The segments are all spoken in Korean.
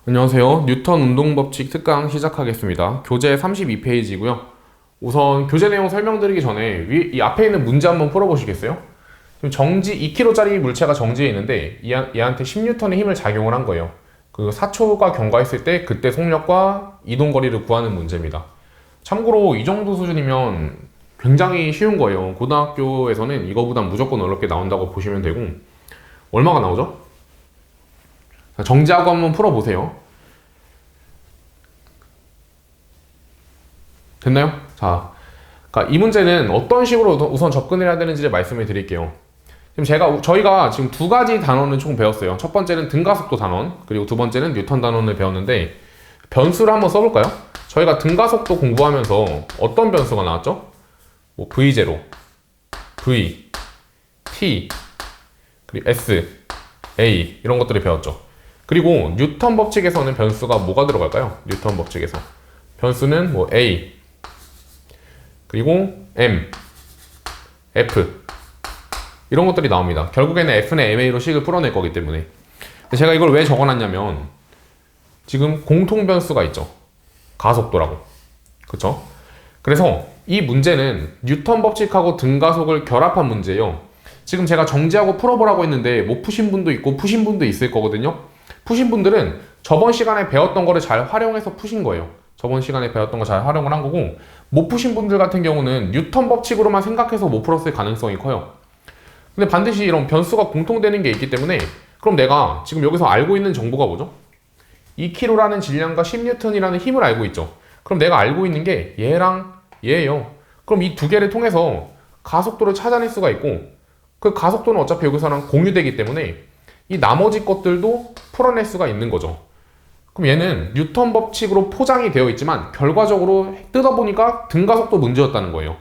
안녕하세요. 뉴턴 운동법칙 특강 시작하겠습니다. 교재 32페이지고요. 우선 교재 내용 설명드리기 전에 이 앞에 있는 문제 한번 풀어보시겠어요? 지금 정지 2kg짜리 물체가 정지해 있는데 얘한테 10N의 힘을 작용을 한 거예요. 그 4초가 경과했을 때 그때 속력과 이동거리를 구하는 문제입니다. 참고로 이 정도 수준이면 굉장히 쉬운 거예요. 고등학교에서는 이거보단 무조건 어렵게 나온다고 보시면 되고, 얼마가 나오죠? 자, 정지하고 한번 풀어보세요. 됐나요? 자, 그러니까 이 문제는 어떤 식으로 우선 접근을 해야 되는지를 말씀을 드릴게요. 지금 저희가 지금 두 가지 단원을 총 배웠어요. 첫 번째는 등가속도 단원, 그리고 두 번째는 뉴턴 단원을 배웠는데, 변수를 한번 써볼까요? 저희가 등가속도 공부하면서 어떤 변수가 나왔죠? 뭐 V0, V, T, 그리고 S, A 이런 것들을 배웠죠. 그리고 뉴턴 법칙에서는 변수가 뭐가 들어갈까요? 뉴턴 법칙에서 변수는 뭐 A, 그리고 M, F 이런 것들이 나옵니다. 결국에는 F는 MA로 식을 풀어낼 거기 때문에. 제가 이걸 왜 적어놨냐면 지금 공통 변수가 있죠. 가속도라고. 그쵸? 그래서 이 문제는 뉴턴 법칙하고 등가속을 결합한 문제예요. 지금 제가 정지하고 풀어보라고 했는데 못 푸신 분도 있고 푸신 분도 있을 거거든요. 푸신 분들은 저번 시간에 배웠던 거를 잘 활용해서 푸신 거예요. 저번 시간에 배웠던 거 잘 활용을 한 거고, 못 푸신 분들 같은 경우는 뉴턴 법칙으로만 생각해서 못 풀었을 가능성이 커요. 근데 반드시 이런 변수가 공통되는 게 있기 때문에, 그럼 내가 지금 여기서 알고 있는 정보가 뭐죠? 2kg라는 질량과 10N이라는 힘을 알고 있죠. 그럼 내가 알고 있는 게 얘랑 얘예요. 그럼 이 두 개를 통해서 가속도를 찾아낼 수가 있고, 그 가속도는 어차피 여기서랑 공유되기 때문에 이 나머지 것들도 풀어낼 수가 있는 거죠. 그럼 얘는 뉴턴 법칙으로 포장이 되어 있지만 결과적으로 뜯어보니까 등가속도 문제였다는 거예요.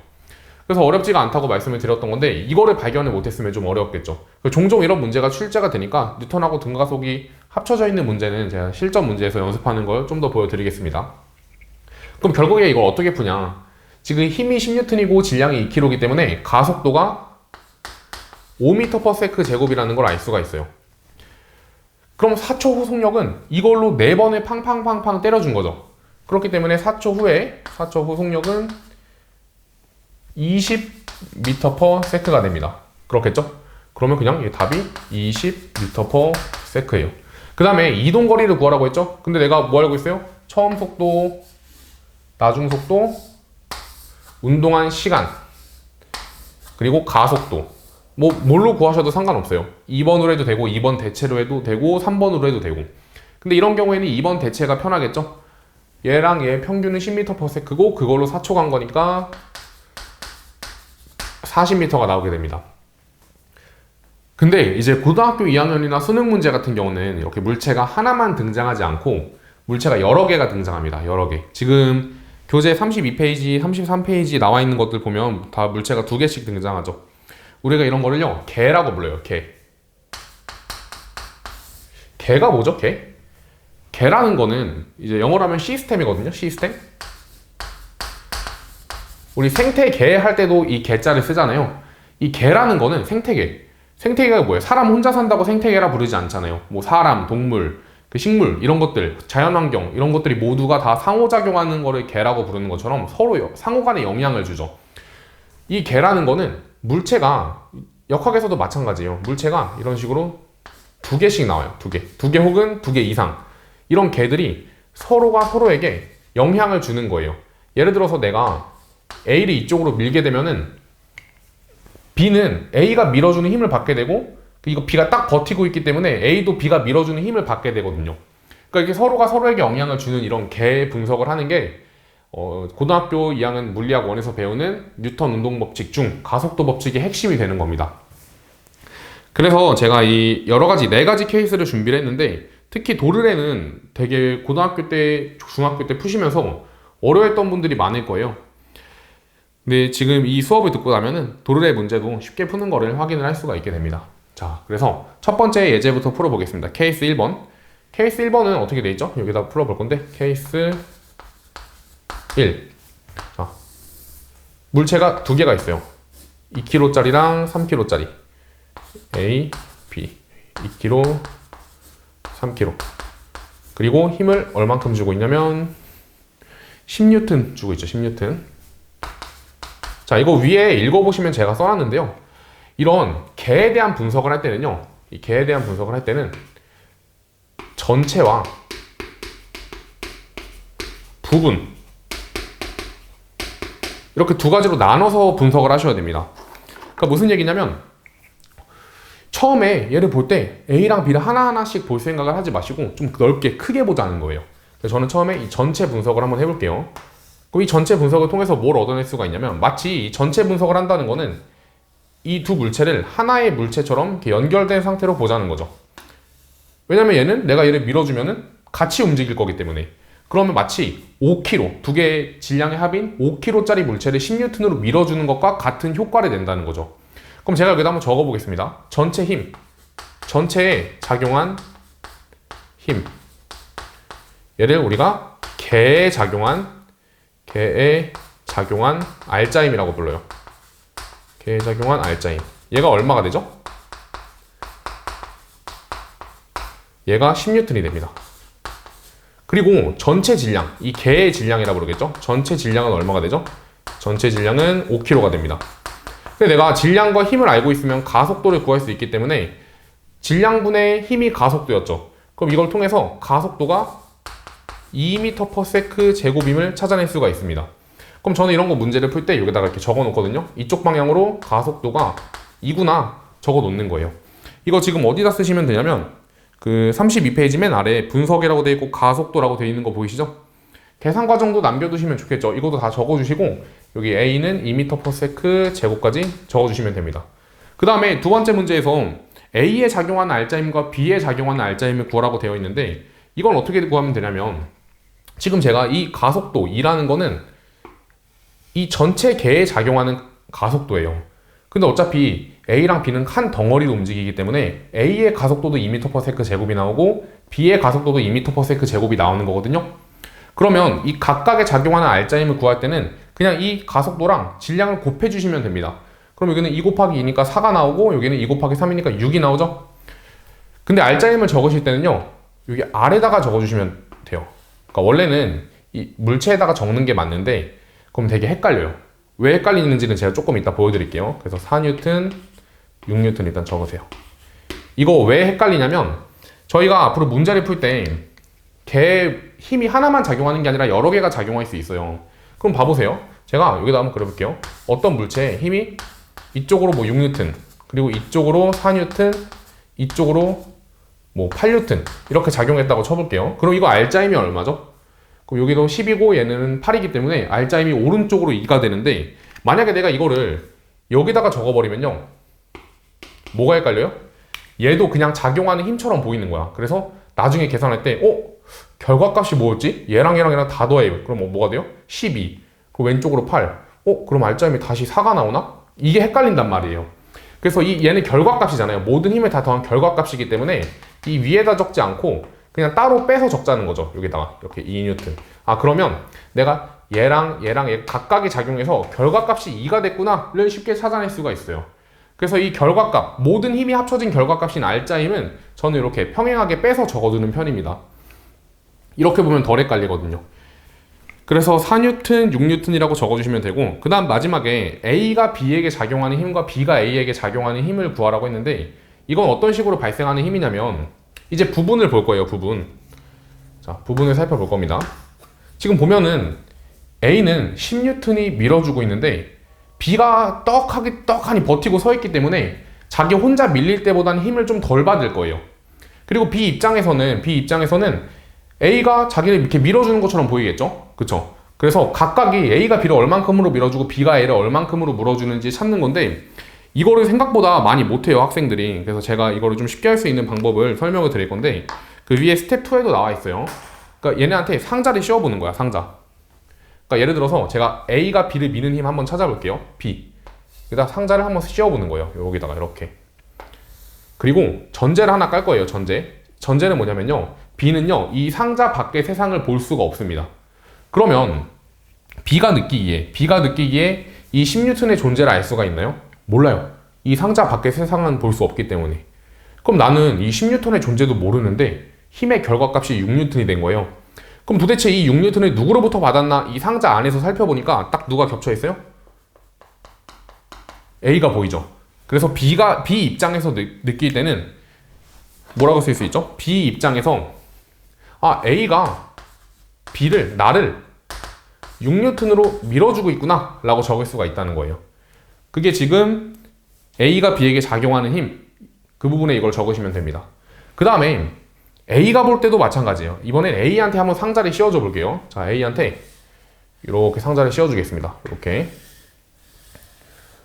그래서 어렵지가 않다고 말씀을 드렸던 건데, 이거를 발견을 못했으면 좀 어려웠겠죠. 종종 이런 문제가 출제가 되니까 뉴턴하고 등가속이 합쳐져 있는 문제는 제가 실전 문제에서 연습하는 걸 좀 더 보여드리겠습니다. 그럼 결국에 이걸 어떻게 푸냐? 지금 힘이 10N이고 질량이 2kg이기 때문에 가속도가 5m/s 제곱이라는 걸 알 수가 있어요. 그럼 4초 후 속력은 이걸로 4번을 팡팡팡팡 때려준 거죠. 그렇기 때문에 4초 후 속력은 20m/s가 됩니다. 그렇겠죠? 그러면 그냥 이 답이 20m/s예요. 그 다음에 이동거리를 구하라고 했죠? 근데 내가 뭐 알고 있어요? 처음 속도, 나중 속도, 운동한 시간, 그리고 가속도. 뭐 뭘로 구하셔도 상관없어요. 2번으로 해도 되고 2번 대체로 해도 되고 3번으로 해도 되고. 근데 이런 경우에는 2번 대체가 편하겠죠? 얘랑 얘 평균은 10m/s고 그걸로 4초 간 거니까 40m가 나오게 됩니다. 근데 이제 고등학교 2학년이나 수능 문제 같은 경우는 이렇게 물체가 하나만 등장하지 않고 물체가 여러 개가 등장합니다. 여러 개. 지금 교재 32페이지, 33페이지 나와 있는 것들 보면 다 물체가 2개씩 등장하죠. 우리가 이런 거를요, 개라고 불러요. 개. 개가 뭐죠? 개? 개라는 거는 이제 영어로 하면 시스템이거든요. 시스템. 우리 생태계 할 때도 이 개자를 쓰잖아요. 이 개라는 거는 생태계. 생태계가 뭐예요? 사람 혼자 산다고 생태계라 부르지 않잖아요. 뭐 사람, 동물, 그 식물 이런 것들, 자연환경 이런 것들이 모두가 다 상호작용하는 거를 개라고 부르는 것처럼 서로 상호간에 영향을 주죠. 이 개라는 거는 물체가 역학에서도 마찬가지예요. 물체가 이런 식으로 2개씩 나와요. 2개. 2개 혹은 2개 이상. 이런 개들이 서로가 서로에게 영향을 주는 거예요. 예를 들어서 내가 A를 이쪽으로 밀게 되면은 B는 A가 밀어주는 힘을 받게 되고, 이거 B가 딱 버티고 있기 때문에 A도 B가 밀어주는 힘을 받게 되거든요. 그러니까 이렇게 서로가 서로에게 영향을 주는 이런 개 분석을 하는 게 고등학교 2학년 물리학 1에서 배우는 뉴턴 운동법칙 중 가속도 법칙의 핵심이 되는 겁니다. 그래서 제가 이 여러 가지 4가지 케이스를 준비를 했는데, 특히 도르래는 되게 고등학교 때, 중학교 때 푸시면서 어려웠던 분들이 많을 거예요. 근데 지금 이 수업을 듣고 나면은 도르래 문제도 쉽게 푸는 거를 확인을 할 수가 있게 됩니다. 자, 그래서 첫 번째 예제부터 풀어보겠습니다. 케이스 1번. 케이스 1번은 어떻게 돼 있죠? 여기다 풀어볼 건데, 케이스 1. 자, 물체가 2개가 있어요. 2kg짜리랑 3kg짜리. A, B. 2kg, 3kg. 그리고 힘을 얼만큼 주고 있냐면 10N 주고 있죠. 10N. 자, 이거 위에 읽어보시면 제가 써놨는데요. 이런 개에 대한 분석을 할 때는요. 이 개에 대한 분석을 할 때는 전체와 부분 이렇게 두 가지로 나눠서 분석을 하셔야 됩니다. 그러니까 무슨 얘기냐면 처음에 얘를 볼 때 A랑 B를 하나하나씩 볼 생각을 하지 마시고 좀 넓게 크게 보자는 거예요. 그래서 저는 처음에 이 전체 분석을 한번 해볼게요. 그럼 이 전체 분석을 통해서 뭘 얻어낼 수가 있냐면 마치 이 전체 분석을 한다는 거는 이 두 물체를 하나의 물체처럼 이렇게 연결된 상태로 보자는 거죠. 왜냐면 얘는 내가 얘를 밀어주면은 같이 움직일 거기 때문에. 그러면 마치 5kg, 두 개의 질량의 합인 5kg짜리 물체를 10N으로 밀어주는 것과 같은 효과를 낸다는 거죠. 그럼 제가 여기다 한번 적어보겠습니다. 전체 힘, 전체에 작용한 힘. 얘를 우리가 개에 작용한 알짜힘이라고 불러요. 개에 작용한 알짜힘. 얘가 얼마가 되죠? 얘가 10N이 됩니다. 그리고 전체 질량, 이 개의 질량이라고 부르겠죠? 전체 질량은 얼마가 되죠? 전체 질량은 5kg가 됩니다. 근데 내가 질량과 힘을 알고 있으면 가속도를 구할 수 있기 때문에 질량분의 힘이 가속도였죠. 그럼 이걸 통해서 가속도가 2m/s 제곱임을 찾아낼 수가 있습니다. 그럼 저는 이런 거 문제를 풀 때 여기다가 이렇게 적어 놓거든요. 이쪽 방향으로 가속도가 2구나 적어 놓는 거예요. 이거 지금 어디다 쓰시면 되냐면 그 32페이지 맨 아래에 분석이라고 되어 있고 가속도라고 되어 있는 거 보이시죠? 계산 과정도 남겨두시면 좋겠죠. 이것도 다 적어주시고 여기 A는 2m/s 제곱까지 적어주시면 됩니다. 그 다음에 두 번째 문제에서 A에 작용하는 알짜힘과 B에 작용하는 알짜힘을 구하라고 되어 있는데 이건 어떻게 구하면 되냐면 지금 제가 이 가속도 E라는 거는 이 전체 개에 작용하는 가속도예요. 근데 어차피 A랑 B는 한 덩어리로 움직이기 때문에 A의 가속도도 2m/s 제곱이 나오고 B의 가속도도 2m/s 제곱이 나오는 거거든요. 그러면 이 각각에 작용하는 알짜힘을 구할 때는 그냥 이 가속도랑 질량을 곱해주시면 됩니다. 그럼 여기는 2 곱하기 2니까 4가 나오고 여기는 2 곱하기 3이니까 6이 나오죠. 근데 알짜힘을 적으실 때는요 여기 아래다가 적어주시면 돼요. 그러니까 원래는 이 물체에다가 적는 게 맞는데 그럼 되게 헷갈려요. 왜 헷갈리는지는 제가 조금 이따 보여드릴게요. 그래서 4N, 6N 일단 적으세요. 이거 왜 헷갈리냐면 저희가 앞으로 문제를 풀 때 개 힘이 하나만 작용하는 게 아니라 여러 개가 작용할 수 있어요. 그럼 봐보세요. 제가 여기다 한번 그려볼게요. 어떤 물체에 힘이 이쪽으로 뭐 6N, 그리고 이쪽으로 4N, 이쪽으로 뭐 8N 이렇게 작용했다고 쳐볼게요. 그럼 이거 알짜힘이 얼마죠? 그럼 여기도 10이고 얘는 8이기 때문에 알짜힘이 오른쪽으로 2가 되는데 만약에 내가 이거를 여기다가 적어버리면요 뭐가 헷갈려요? 얘도 그냥 작용하는 힘처럼 보이는 거야. 그래서 나중에 계산할 때 결과값이 뭐였지? 얘랑 다 더해. 그럼 뭐가 돼요? 12. 그 왼쪽으로 8. 그럼 알짜힘이 다시 4가 나오나? 이게 헷갈린단 말이에요. 그래서 얘는 결과값이잖아요. 모든 힘을 다 더한 결과값이기 때문에 이 위에다 적지 않고 그냥 따로 빼서 적자는 거죠. 여기다가 이렇게 2N. 그러면 내가 얘랑 얘 각각이 작용해서 결과값이 2가 됐구나를 쉽게 찾아낼 수가 있어요. 그래서 이 결과값, 모든 힘이 합쳐진 결과값인 알짜힘은 저는 이렇게 평행하게 빼서 적어두는 편입니다. 이렇게 보면 덜 헷갈리거든요. 그래서 4N, 6N이라고 적어주시면 되고 그 다음 마지막에 A가 B에게 작용하는 힘과 B가 A에게 작용하는 힘을 구하라고 했는데 이건 어떤 식으로 발생하는 힘이냐면 이제 부분을 볼 거예요. 자, 부분을 살펴볼 겁니다. 지금 보면은 A는 10N이 밀어주고 있는데 B가 떡하니 버티고 서 있기 때문에 자기 혼자 밀릴 때보다는 힘을 좀 덜 받을 거예요. 그리고 B 입장에서는 A가 자기를 이렇게 밀어주는 것처럼 보이겠죠? 그쵸? 그래서 각각이 A가 B를 얼만큼으로 밀어주고 B가 A를 얼만큼으로 물어주는지 찾는 건데 이거를 생각보다 많이 못해요, 학생들이. 그래서 제가 이거를 좀 쉽게 할 수 있는 방법을 설명을 드릴 건데 그 위에 스텝 2에도 나와 있어요. 그러니까 얘네한테 상자를 씌워보는 거야, 상자. 그러니까 예를 들어서 제가 A가 B를 미는 힘 한번 찾아볼게요. B. 여기다 상자를 한번 씌워보는 거예요. 여기다가 이렇게. 그리고 전제를 하나 깔 거예요, 전제는 뭐냐면요. B는요, 이 상자 밖의 세상을 볼 수가 없습니다. 그러면 B가 느끼기에 이 10N의 존재를 알 수가 있나요? 몰라요. 이 상자 밖의 세상은 볼 수 없기 때문에. 그럼 나는 이 10N의 존재도 모르는데 힘의 결과값이 6N이 된 거예요. 그럼 도대체 이 6N을 누구로부터 받았나? 이 상자 안에서 살펴보니까 딱 누가 겹쳐 있어요? A가 보이죠. 그래서 B 입장에서 느낄 때는 뭐라고 쓸 수 있죠? B 입장에서 A가 나를 6N으로 밀어주고 있구나 라고 적을 수가 있다는 거예요. 그게 지금 A가 B에게 작용하는 힘, 그 부분에 이걸 적으시면 됩니다. 그 다음에 A가 볼 때도 마찬가지예요. 이번엔 A한테 한번 상자를 씌워줘 볼게요. 자, A한테 이렇게 상자를 씌워주겠습니다. 이렇게.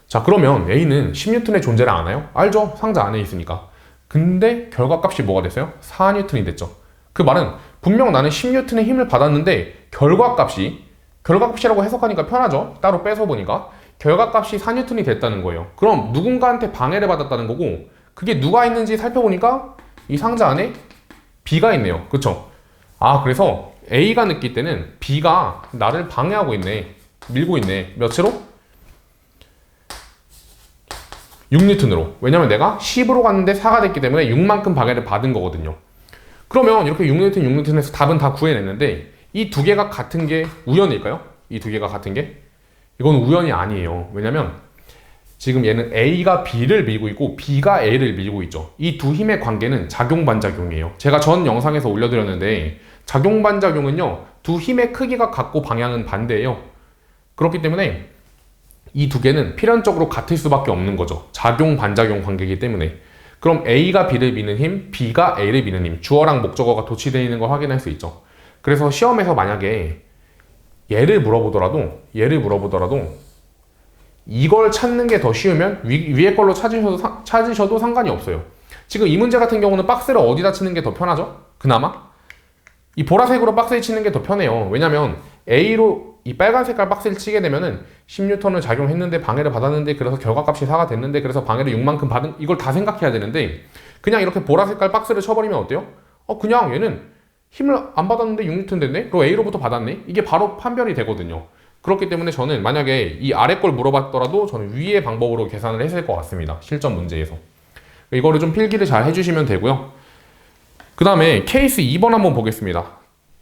자, 그러면 A는 10N의 존재를 아나요? 알죠? 상자 안에 있으니까. 근데 결과값이 뭐가 됐어요? 4N이 됐죠. 그 말은 분명 나는 10N의 힘을 받았는데 결과값이라고 해석하니까 편하죠? 따로 빼서 보니까 결과값이 4N이 됐다는 거예요. 그럼 누군가한테 방해를 받았다는 거고, 그게 누가 있는지 살펴보니까 이 상자 안에 B가 있네요. 그쵸? 그래서 A가 느낄 때는 B가 나를 방해하고 있네. 밀고 있네. 몇으로? 6N으로. 왜냐면 내가 10으로 갔는데 4가 됐기 때문에 6만큼 방해를 받은 거거든요. 그러면 이렇게 6N에서 답은 다 구해냈는데 이 두 개가 같은 게 우연일까요? 이 두 개가 같은 게? 이건 우연이 아니에요. 왜냐면 지금 얘는 A가 B를 밀고 있고 B가 A를 밀고 있죠. 이 두 힘의 관계는 작용반작용이에요. 제가 전 영상에서 올려드렸는데 작용반작용은요, 두 힘의 크기가 같고 방향은 반대예요. 그렇기 때문에 이 두 개는 필연적으로 같을 수밖에 없는 거죠. 작용반작용 관계이기 때문에. 그럼 A가 B를 미는 힘, B가 A를 미는 힘, 주어랑 목적어가 도치되어 있는 걸 확인할 수 있죠. 그래서 시험에서 만약에 얘를 물어보더라도 이걸 찾는 게 더 쉬우면 위에 걸로 찾으셔도 상관이 없어요. 지금 이 문제 같은 경우는 박스를 어디다 치는 게 더 편하죠? 그나마? 이 보라색으로 박스에 치는 게 더 편해요. 왜냐면 A로 이 빨간 색깔 박스를 치게 되면은 10N을 작용했는데 방해를 받았는데 그래서 결과값이 4가 됐는데 그래서 방해를 6만큼 받은, 이걸 다 생각해야 되는데 그냥 이렇게 보라 색깔 박스를 쳐버리면 어때요? 그냥 얘는 힘을 안 받았는데 6N 됐네? 그리고 A로부터 받았네? 이게 바로 판별이 되거든요. 그렇기 때문에 저는 만약에 이 아래 걸 물어봤더라도 저는 위의 방법으로 계산을 했을 것 같습니다. 실전 문제에서. 이거를 좀 필기를 잘 해주시면 되고요. 그 다음에 케이스 2번 한번 보겠습니다.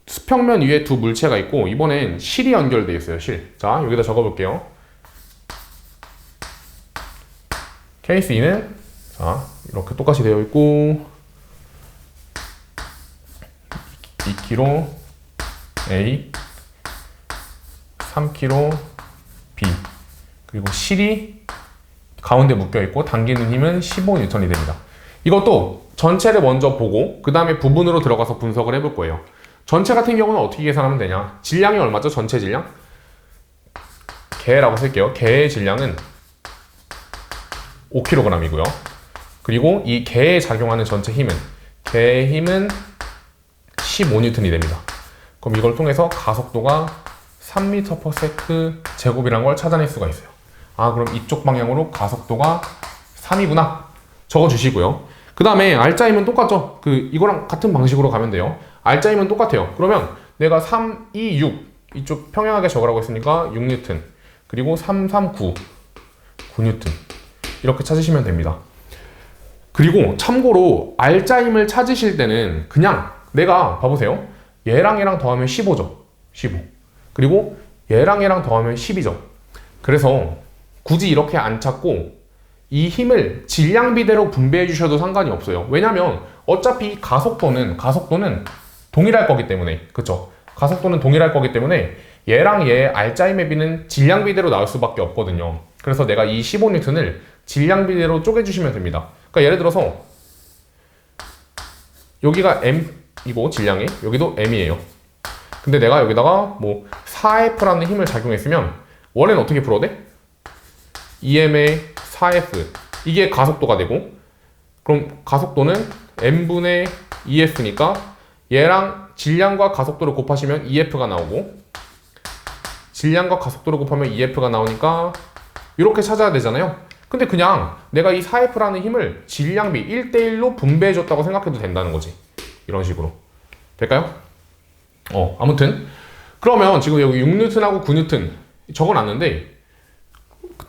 수평면 위에 두 물체가 있고 이번엔 실이 연결되어 있어요. 실. 자, 여기다 적어볼게요. 케이스 2는 자, 이렇게 똑같이 되어 있고 2kg A 3kg B, 그리고 실이 가운데 묶여있고 당기는 힘은 15N이 됩니다. 이것도 전체를 먼저 보고 그 다음에 부분으로 들어가서 분석을 해볼 거예요. 전체 같은 경우는 어떻게 계산하면 되냐? 질량이 얼마죠? 전체 질량? 개라고 쓸게요. 개의 질량은 5kg이고요. 그리고 이 개에 작용하는 전체 힘은, 개의 힘은 15N이 됩니다. 그럼 이걸 통해서 가속도가 3m/s 제곱이라는 걸 찾아낼 수가 있어요. 그럼 이쪽 방향으로 가속도가 3이구나. 적어주시고요. 그 다음에 알짜임은 똑같죠? 이거랑 같은 방식으로 가면 돼요. 알짜임은 똑같아요. 그러면 내가 3, 2, 6 이쪽 평행하게 적으라고 했으니까 6N, 그리고 3, 3, 9 9N 이렇게 찾으시면 됩니다. 그리고 참고로 알짜임을 찾으실 때는 그냥 내가 봐보세요. 얘랑 더하면 15죠. 15. 그리고 얘랑 더하면 10이죠. 그래서 굳이 이렇게 안 찾고 이 힘을 질량비대로 분배해 주셔도 상관이 없어요. 왜냐면 어차피 가속도는 동일할 거기 때문에, 그쵸? 가속도는 동일할 거기 때문에 얘랑 얘의 알짜임의 비는 질량비대로 나올 수밖에 없거든요. 그래서 내가 이 15N을 질량비대로 쪼개주시면 됩니다. 그러니까 예를 들어서 여기가 M이고 질량이 여기도 M이에요. 근데 내가 여기다가 뭐 4F라는 힘을 작용했으면 원래는 어떻게 풀어야 돼? EM의 4F, 이게 가속도가 되고, 그럼 가속도는 M분의 EF니까 얘랑 질량과 가속도를 곱하시면 EF가 나오고, 질량과 가속도를 곱하면 EF가 나오니까 이렇게 찾아야 되잖아요. 근데 그냥 내가 이 4F라는 힘을 질량비 1대1로 분배해줬다고 생각해도 된다는 거지. 이런 식으로. 될까요? 아무튼 그러면 지금 여기 6N하고 9N 적어놨는데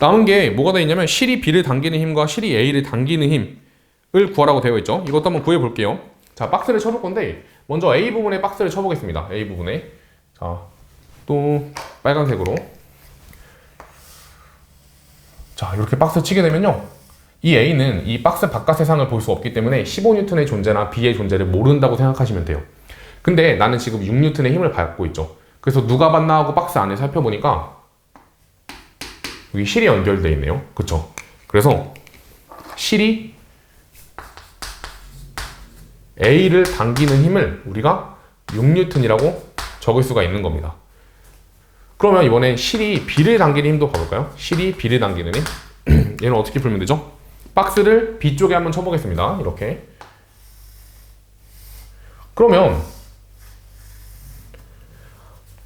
남은 게 뭐가 되어 있냐면 실이 B를 당기는 힘과 실이 A를 당기는 힘을 구하라고 되어 있죠. 이것도 한번 구해 볼게요. 자, 박스를 쳐볼 건데 먼저 A 부분에 박스를 쳐보겠습니다. A 부분에. 자, 또 빨간색으로. 자, 이렇게 박스 치게 되면요, 이 A는 이 박스 바깥 세상을 볼 수 없기 때문에 15N의 존재나 B의 존재를 모른다고 생각하시면 돼요. 근데 나는 지금 6N의 힘을 받고 있죠. 그래서 누가 받나 하고 박스 안에 살펴보니까 여기 실이 연결되어 있네요. 그쵸? 그래서 실이 A를 당기는 힘을 우리가 6N이라고 적을 수가 있는 겁니다. 그러면 이번엔 실이 B를 당기는 힘도 봐볼까요? 실이 B를 당기는 힘. 얘는 어떻게 풀면 되죠? 박스를 B 쪽에 한번 쳐보겠습니다. 이렇게. 그러면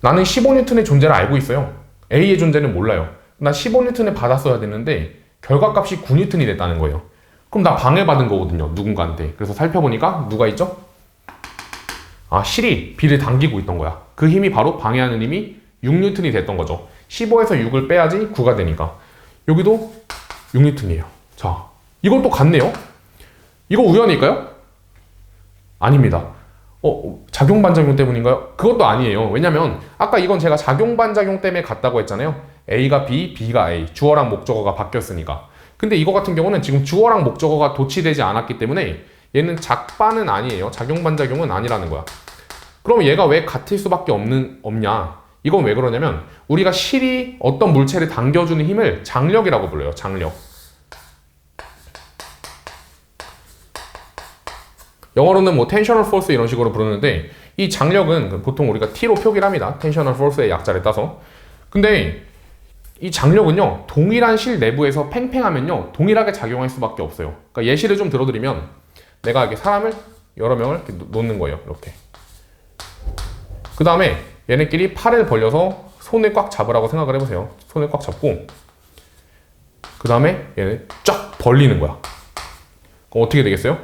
나는 15N의 존재를 알고 있어요. A의 존재는 몰라요. 나 15N을 받았어야 되는데 결과값이 9N이 됐다는 거예요. 그럼 나 방해받은 거거든요. 누군가한테. 그래서 살펴보니까 누가 있죠? 아, 실이 B를 당기고 있던 거야. 그 힘이 바로 방해하는 힘이 6N이 됐던 거죠. 15에서 6을 빼야지 9가 되니까. 여기도 6N이에요. 자, 이것도 같네요. 이거 우연일까요? 아닙니다. 작용반작용 때문인가요? 그것도 아니에요. 왜냐면 아까 이건 제가 작용반작용 때문에 같다고 했잖아요. A가 B, B가 A. 주어랑 목적어가 바뀌었으니까. 근데 이거 같은 경우는 지금 주어랑 목적어가 도치되지 않았기 때문에 얘는 작반은 아니에요. 작용반작용은 아니라는 거야. 그럼 얘가 왜 같을 수밖에 없냐? 이건 왜 그러냐면 우리가 실이 어떤 물체를 당겨주는 힘을 장력이라고 불러요. 장력. 영어로는 뭐 tensional force 이런 식으로 부르는데 이 장력은 보통 우리가 T로 표기를 합니다. tensional force의 약자를 따서. 근데 이 장력은요, 동일한 실 내부에서 팽팽하면요 동일하게 작용할 수밖에 없어요. 그러니까 예시를 좀 들어드리면 내가 이렇게 사람을 여러 명을 이렇게 놓는 거예요. 이렇게. 그 다음에 얘네끼리 팔을 벌려서 손을 꽉 잡으라고 생각을 해보세요. 손을 꽉 잡고 그 다음에 얘네 쫙 벌리는 거야. 그럼 어떻게 되겠어요?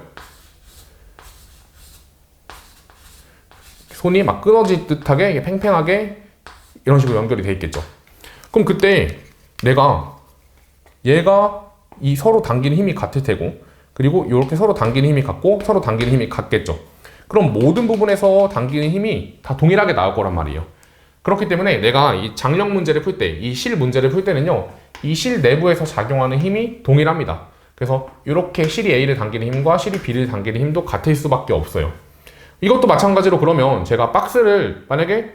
손이 막 끊어질 듯하게 팽팽하게 이런 식으로 연결이 돼 있겠죠. 그럼 그때 얘가 이 서로 당기는 힘이 같을 테고, 그리고 이렇게 서로 당기는 힘이 같고 서로 당기는 힘이 같겠죠. 그럼 모든 부분에서 당기는 힘이 다 동일하게 나올 거란 말이에요. 그렇기 때문에 내가 이 장력 문제를 풀 때, 이 실 문제를 풀 때는요, 이 실 내부에서 작용하는 힘이 동일합니다. 그래서 이렇게 실이 A를 당기는 힘과 실이 B를 당기는 힘도 같을 수밖에 없어요. 이것도 마찬가지로 그러면 제가 박스를 만약에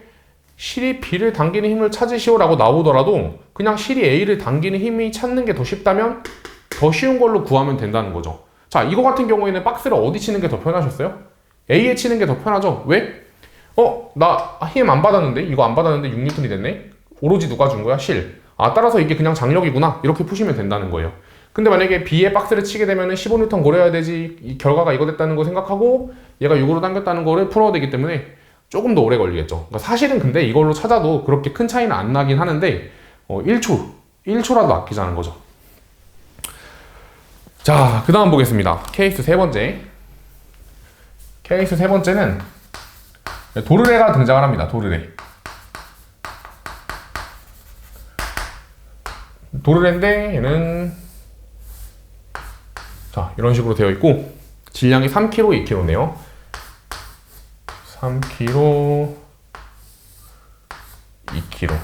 실이 B를 당기는 힘을 찾으시오라고 나오더라도 그냥 실이 A를 당기는 힘이 찾는 게 더 쉽다면 더 쉬운 걸로 구하면 된다는 거죠. 자, 이거 같은 경우에는 박스를 어디 치는 게 더 편하셨어요? A에 치는 게 더 편하죠. 왜? 나 힘 안 받았는데? 이거 안 받았는데 6N이 됐네? 오로지 누가 준 거야? 실. 따라서 이게 그냥 장력이구나. 이렇게 푸시면 된다는 거예요. 근데 만약에 B에 박스를 치게 되면 15N 고려해야 되지, 이 결과가 이거 됐다는 거 생각하고 얘가 6으로 당겼다는 거를 풀어야 되기 때문에 조금 더 오래 걸리겠죠. 그러니까 사실은 근데 이걸로 찾아도 그렇게 큰 차이는 안 나긴 하는데 1초라도 아끼자는 거죠. 자, 그 다음 보겠습니다. 케이스 세 번째. 케이스 세 번째는 도르래가 등장을 합니다. 도르래인데 얘는 자, 이런 식으로 되어 있고 질량이 3kg, 2kg네요. 3kg, 2kg.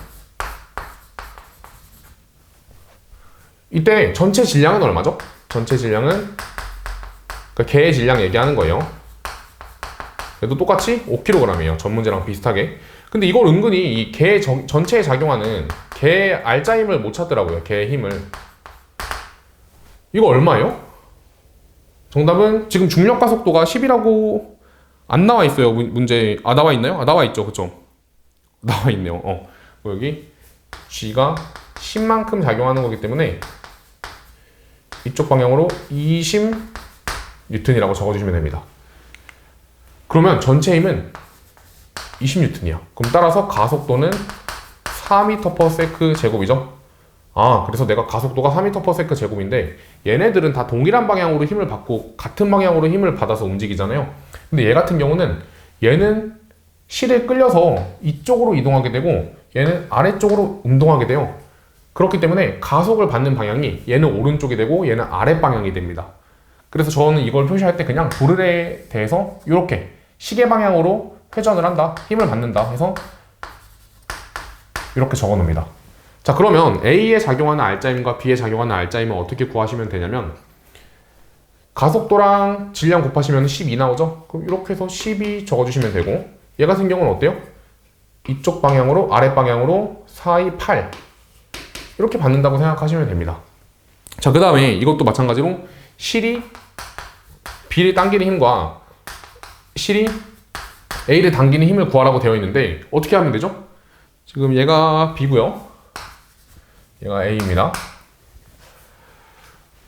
이때 전체 질량은 얼마죠? 전체 질량은 그러니까 개의 질량 얘기하는 거예요. 얘도 똑같이 5kg이에요. 전 문제랑 비슷하게. 근데 이걸 은근히 이 개 전체에 작용하는 개 알짜 힘을 못 찾더라고요. 개의 힘을. 이거 얼마예요? 정답은 지금 중력 가속도가 10이라고 안 나와 있어요. 문제. 나와 있나요? 나와 있죠. 그쵸? 나와 있네요. 여기 G가 10만큼 작용하는 거기 때문에 이쪽 방향으로 20N이라고 적어주시면 됩니다. 그러면 전체 힘은 20N이야. 그럼 따라서 가속도는 4m/s 제곱이죠. 그래서 내가 가속도가 4m/s 제곱인데 얘네들은 다 동일한 방향으로 힘을 받고 같은 방향으로 힘을 받아서 움직이잖아요. 근데 얘 같은 경우는 얘는 실에 끌려서 이쪽으로 이동하게 되고 얘는 아래쪽으로 운동하게 돼요. 그렇기 때문에 가속을 받는 방향이 얘는 오른쪽이 되고 얘는 아래 방향이 됩니다. 그래서 저는 이걸 표시할 때 그냥 도르래에 대해서 이렇게 시계 방향으로 회전을 한다, 힘을 받는다 해서 이렇게 적어 놓습니다. 자, 그러면 A에 작용하는 알짜힘과 B에 작용하는 알짜힘을 어떻게 구하시면 되냐면, 가속도랑 질량 곱하시면 12 나오죠? 그럼 이렇게 해서 12 적어주시면 되고, 얘 같은 경우는 어때요? 이쪽 방향으로, 아랫 방향으로 4, 2, 8 이렇게 받는다고 생각하시면 됩니다. 자, 그 다음에 이것도 마찬가지로 실이 B를 당기는 힘과 실이 A를 당기는 힘을 구하라고 되어 있는데, 어떻게 하면 되죠? 지금 얘가 B고요, 얘가 A입니다.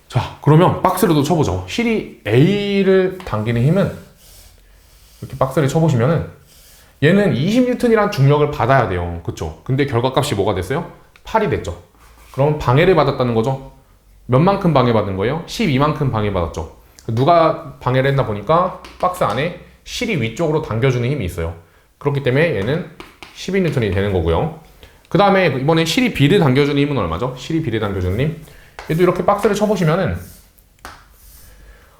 자, 그러면 박스를 또 쳐보죠. 실이 A를 당기는 힘은 이렇게 박스를 쳐보시면은 얘는 20N이란 중력을 받아야 돼요. 그쵸? 근데 결과값이 뭐가 됐어요? 8이 됐죠. 그럼 방해를 받았다는 거죠. 몇만큼 방해받은 거예요? 12만큼 방해받았죠. 누가 방해를 했나 보니까 박스 안에 실이 위쪽으로 당겨주는 힘이 있어요. 그렇기 때문에 얘는 12N이 되는 거고요. 그 다음에 이번에 실이 B를 당겨주는 힘은 얼마죠? 실이 B를 당겨주는 힘. 얘도 이렇게 박스를 쳐보시면은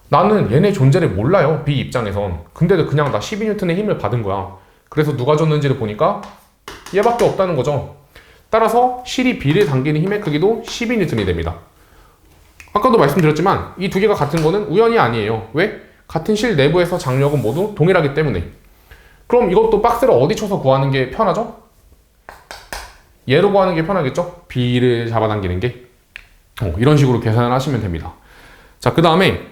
나는 얘네 존재를 몰라요. B 입장에선. 근데도 그냥 나 12N의 힘을 받은 거야. 그래서 누가 줬는지를 보니까 얘밖에 없다는 거죠. 따라서 실이 B를 당기는 힘의 크기도 12N이 됩니다. 아까도 말씀드렸지만 이 두 개가 같은 거는 우연이 아니에요. 왜? 같은 실 내부에서 장력은 모두 동일하기 때문에. 그럼 이것도 박스를 어디 쳐서 구하는 게 편하죠? 얘로 구하는 게 편하겠죠? B를 잡아당기는 게. 이런 식으로 계산을 하시면 됩니다. 자, 그 다음에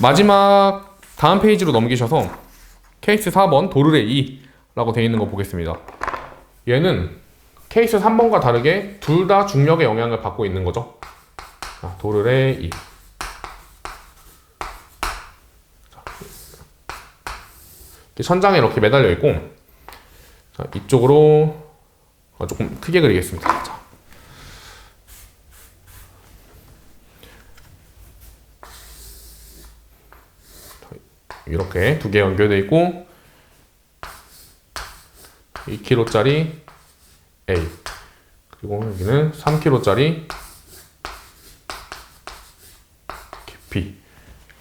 마지막 다음 페이지로 넘기셔서 케이스 4번 도르래 2라고 되어 있는 거 보겠습니다. 얘는 케이스 3번과 다르게 둘 다 중력의 영향을 받고 있는 거죠. 자, 도르래 2. 천장에 이렇게 매달려 있고, 자, 이쪽으로 조금 크게 그리겠습니다. 자. 이렇게 두 개 연결되어 있고 2kg짜리 A, 그리고 여기는 3kg짜리 B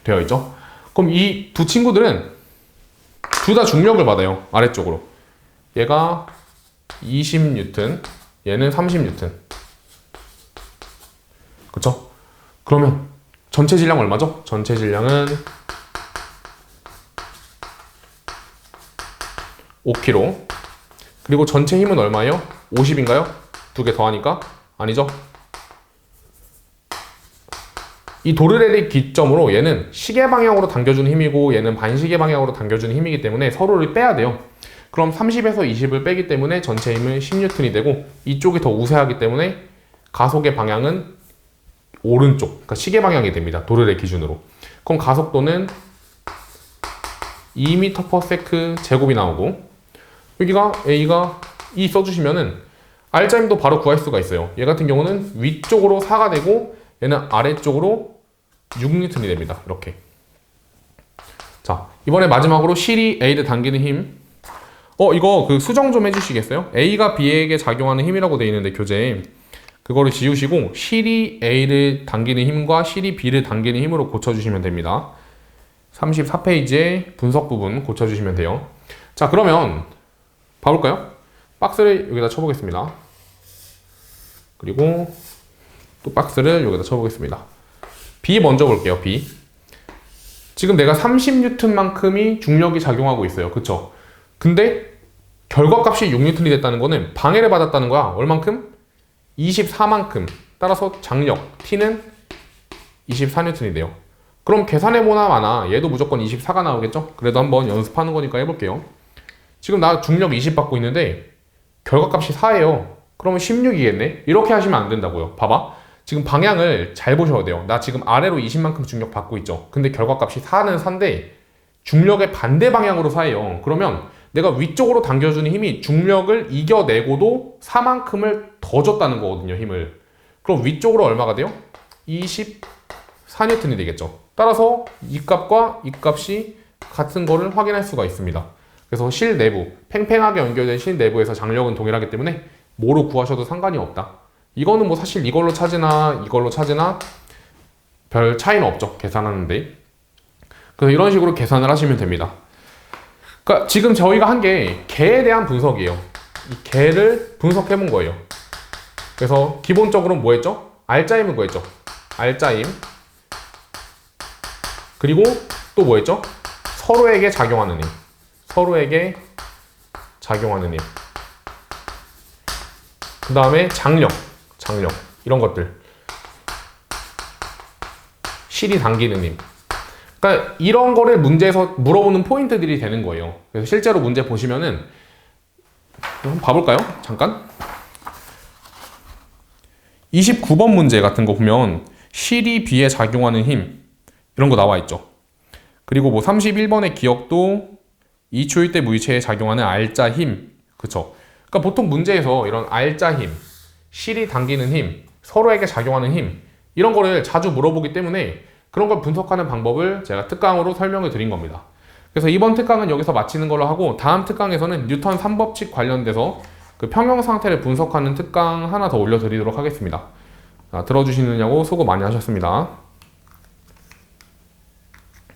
되어 있죠. 그럼 이 두 친구들은 둘 다 중력을 받아요. 아래쪽으로. 얘가 20N, 얘는 30N. 그쵸? 그러면 전체 질량 얼마죠? 전체 질량은 5kg. 그리고 전체 힘은 얼마예요? 50인가요? 두 개 더하니까? 아니죠? 이 도르래를 기점으로 얘는 시계 방향으로 당겨주는 힘이고 얘는 반시계 방향으로 당겨주는 힘이기 때문에 서로를 빼야 돼요. 그럼 30에서 20을 빼기 때문에 전체 힘은 10N이 되고 이쪽이 더 우세하기 때문에 가속의 방향은 오른쪽, 그러니까 시계 방향이 됩니다. 도르래 기준으로. 그럼 가속도는 2m/s 제곱이 나오고, 여기가 A가 2 써주시면은 알짜힘도 바로 구할 수가 있어요. 얘 같은 경우는 위쪽으로 4가 되고 얘는 아래쪽으로 6N이 됩니다. 이렇게. 자, 이번에 마지막으로 실이 A를 당기는 힘. 이거 그 수정 좀 해주시겠어요? A가 B에게 작용하는 힘이라고 되어 있는데 교재에 그거를 지우시고 실이 A를 당기는 힘과 실이 B를 당기는 힘으로 고쳐주시면 됩니다. 34페이지에 분석 부분 고쳐주시면 돼요. 자, 그러면 봐볼까요? 박스를 여기다 쳐보겠습니다. 그리고 또 박스를 여기다 쳐보겠습니다. B 먼저 볼게요. B. 지금 내가 30N만큼이 중력이 작용하고 있어요. 그쵸? 근데 결과값이 6N이 됐다는 거는 방해를 받았다는 거야. 얼만큼? 24만큼. 따라서 장력 T는 24N이 돼요. 그럼 계산해보나 마나 얘도 무조건 24가 나오겠죠? 그래도 한번 연습하는 거니까 해볼게요. 지금 나 중력 20 받고 있는데 결과값이 4예요. 그러면 16이겠네? 이렇게 하시면 안 된다고요. 봐봐. 지금 방향을 잘 보셔야 돼요. 나 지금 아래로 20만큼 중력 받고 있죠. 근데 결과값이 4는 4인데 중력의 반대 방향으로 4예요. 그러면 내가 위쪽으로 당겨주는 힘이 중력을 이겨내고도 4만큼을 더 줬다는 거거든요. 힘을. 그럼 위쪽으로 얼마가 돼요? 24N이 되겠죠. 따라서 이 값과 이 값이 같은 거를 확인할 수가 있습니다. 그래서 실 내부, 팽팽하게 연결된 실 내부에서 장력은 동일하기 때문에 뭐로 구하셔도 상관이 없다. 이거는 뭐 사실 이걸로 찾으나 이걸로 찾으나 별 차이는 없죠. 계산하는데. 그래서 이런 식으로 계산을 하시면 됩니다. 그러니까 지금 저희가 한 게 개에 대한 분석이에요. 이 개를 분석해 본 거예요. 그래서 기본적으로 뭐 했죠? 알짜임을 구했죠. 알짜임. 그리고 또 뭐 했죠? 서로에게 작용하는 힘. 서로에게 작용하는 힘. 그 다음에 장력. 이런 것들. 실이 당기는 힘. 그러니까 이런 거를 문제에서 물어보는 포인트들이 되는 거예요. 그래서 실제로 문제 보시면은 한번 봐볼까요? 잠깐. 29번 문제 같은 거 보면 실이 비에 작용하는 힘 이런 거 나와 있죠. 그리고 뭐 31번의 기억도 이초일 때 무의체에 작용하는 알짜 힘. 그쵸? 그러니까 보통 문제에서 이런 알짜 힘, 실이 당기는 힘, 서로에게 작용하는 힘 이런 거를 자주 물어보기 때문에 그런 걸 분석하는 방법을 제가 특강으로 설명을 드린 겁니다. 그래서 이번 특강은 여기서 마치는 걸로 하고 다음 특강에서는 뉴턴 3법칙 관련돼서 그 평형 상태를 분석하는 특강 하나 더 올려드리도록 하겠습니다. 들어주시느냐고 수고 많이 하셨습니다.